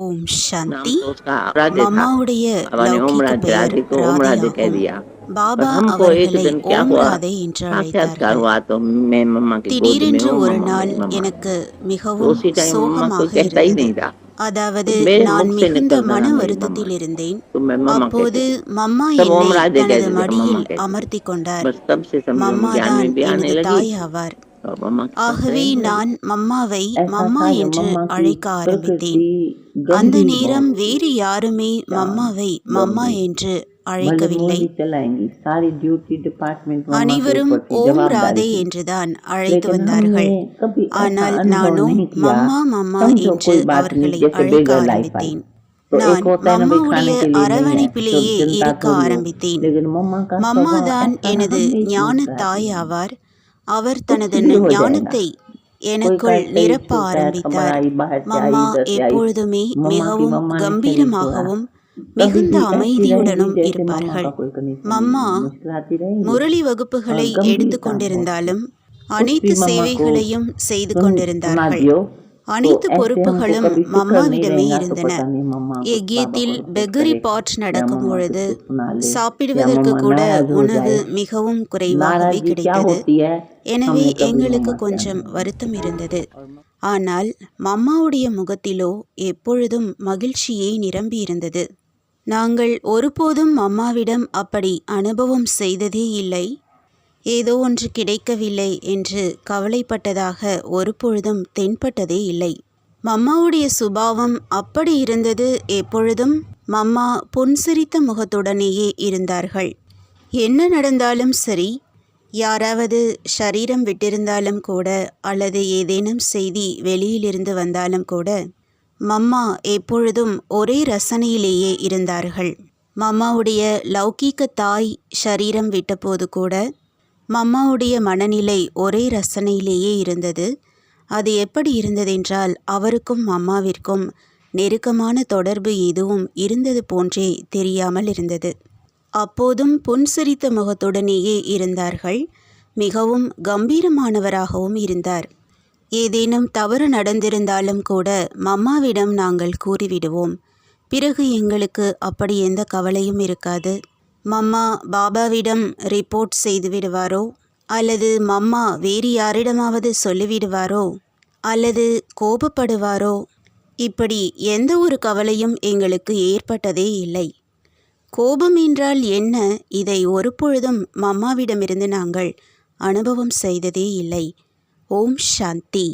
ஓம் नाम சாந்தி. तो उसका राधे था। மம்மாவுடைய बाबा ने ओम லௌகீக राधे பெயர் राधे को ओम राधे कह ராதையாகும். दिया। पर பாபா हमको एक அவர்களை दिन क्या ஓம் हुआ, ராதை என்று साक्षात्कार அழைத்தார்கள். हुआ तो मैं मम्मा की गोद में திடீரென்று हूँ, ஒரு मम्मा நாள் मेरी मम्मा। எனக்கு तो மிகவும் उसी टाइम मम्मा कोई சோகமாக कहता ही இருந்தது. नहीं था, तो அதாவது मेरे நான் मुख से மிகுந்த निकलता மன था मेरी मम्मा। வருத்தத்தில் இருந்தேன். तो मैं मम्मा कहती அப்போது थी, மம்மா सब என்னை ओम राधे कह தனது देते, हम मम्मा மடியில் कहती थी। அமர்த்தி கொண்டார். बस तब से समझो மம்மா ज्ञान தான் में भी आने எனது लगी தாய் ஆவார். और मम्मा के पास ஆகவே रहने लगी। நான் மம்மாவை ऐसा மம்மா था जब என்று मम्मा की அழைக்க ஆரம்பித்தேன். प्रकृति அந்த गंभीर நேரம் बहुत थी, வேறு யாருமே மம்மாவை மம்மா गंभीर। என்று भले அழைக்கவில்லை. मोदी चलाएंगी, सारी ड्यूटी डिपार्टमेंट मम्मा के அனைவரும் ऊपर थी, ஓம் जवाबदारी ராதே थी। என்றுதான் அழைத்து लेकिन हमने வந்தார்கள். कभी ऐसा ஆனால் अनुभव நானோ नहीं किया, மம்மா மம்மா समझो என்று कोई बात नहीं, அவர்களை जैसे அழைக்க बेगर लाइफ आई। ஆரம்பித்தேன். तो एक நான் होता है ना भाई, மம்மாவுடைய खाने के लिए नहीं है तो அரவணைப்பிலேயே चिंता இருக்க थोड़ी हो, ஆரம்பித்தேன். लेकिन मम्मा का மம்மா स्वभाव தான் ऐसा எனது हमेशा ஞான रहता தாய் है, ஆவார். அவர் कुछ தனது भी हो जाएगा। ஞானத்தை कोई எனக்குள் का நிரப்ப छोटा है, ஆரம்பித்தார். खबर आई बाहर से आई, மம்மா इधर से आई, எப்பொழுதுமே मम्मा की மிகவும் मम्मा ने शरीर छोड़ा। கம்பீரமாகவும் कभी மிகுந்த भी ऐसी रहेंगी அமைதியுடனும் जैसे मम्मा இருப்பார்கள். का कोई कंडीशन மம்மா मुश्किल आती रहेंगी। முரளி வகுப்புகளை गंभीरता எடுத்து बहुत கொண்டிருந்தாலும் कुछ அனைத்து भी मम्मा को சேவைகளையும் செய்து सुना கொண்டிருந்தார்கள். दियो तो அனைத்து ऐसे हमको பொறுப்புகளும் कभी फिक्र नहीं மம்மாவிடமே रहेगा तो இருந்தன. पता नहीं मम्मा कुछ बाबा யஜ்யத்தில் को रिपोर्ट பெகரி करे பாட் या நடக்கும் मम्मा பொழுது कुछ सुना ले या சாப்பிடுவதற்கு मम्मा கூட नाराज हो உணவு जाए। மிகவும் குறைவாகவே नाराजगी क्या கிடைத்தது. होती है, எனவே हमने कभी எங்களுக்கு मम्मा से கொஞ்சம் अनुभव வருத்தம் இருந்தது. ஆனால் மம்மாவுடைய முகத்திலோ எப்பொழுதும் மகிழ்ச்சியே நிரம்பி இருந்தது. நாங்கள் ஒருபோதும் மம்மாவிடம் அப்படி அனுபவம் செய்ததே இல்லை. ஏதோ ஒன்று கிடைக்கவில்லை என்று கவலைப்பட்டதாக ஒருபொழுதும் தென்பட்டதே இல்லை. மம்மாவுடைய சுபாவம் அப்படி இருந்தது. எப்பொழுதும் மம்மா புன்சிரித்த முகத்துடனேயே இருந்தார்கள். என்ன நடந்தாலும் சரி, யாராவது ஷரீரம் விட்டிருந்தாலும் கூட அல்லது ஏதேனும் செய்தி வெளியிலிருந்து வந்தாலும் கூட மம்மா எப்பொழுதும் ஒரே ரசனையிலேயே இருந்தார்கள். மம்மாவுடைய லௌகீக தாய் ஷரீரம் விட்டபோது கூட மம்மாவுடைய மனநிலை ஒரே ரசனையிலேயே இருந்தது. அது எப்படி இருந்ததென்றால் அவருக்கும் மம்மாவிற்கும் நெருக்கமான தொடர்பு எதுவும் இருந்தது போன்றே தெரியாமல் இருந்தது. அப்போதும் புன்சிரித்த முகத்துடனேயே இருந்தார்கள். மிகவும் கம்பீரமானவராகவும் இருந்தார். ஏதேனும் தவறு நடந்திருந்தாலும் கூட மம்மாவிடம் நாங்கள் கூறிவிடுவோம். பிறகு எங்களுக்கு அப்படி எந்த கவலையும் இருக்காது. மம்மா பாபாவிடம் ரிப்போர்ட் செய்து விடுவாரோ அல்லது மம்மா வேறு யாரிடமாவது சொல்லிவிடுவாரோ அல்லது கோபப்படுவாரோ, இப்படி எந்த ஒரு கவலையும் எங்களுக்கு ஏற்பட்டதே இல்லை. கோபம் என்றால் என்ன, இதை ஒருபொழுதும் மம்மாவிடமிருந்து நாங்கள் அனுபவம் செய்ததே இல்லை. ஓம் சாந்தி.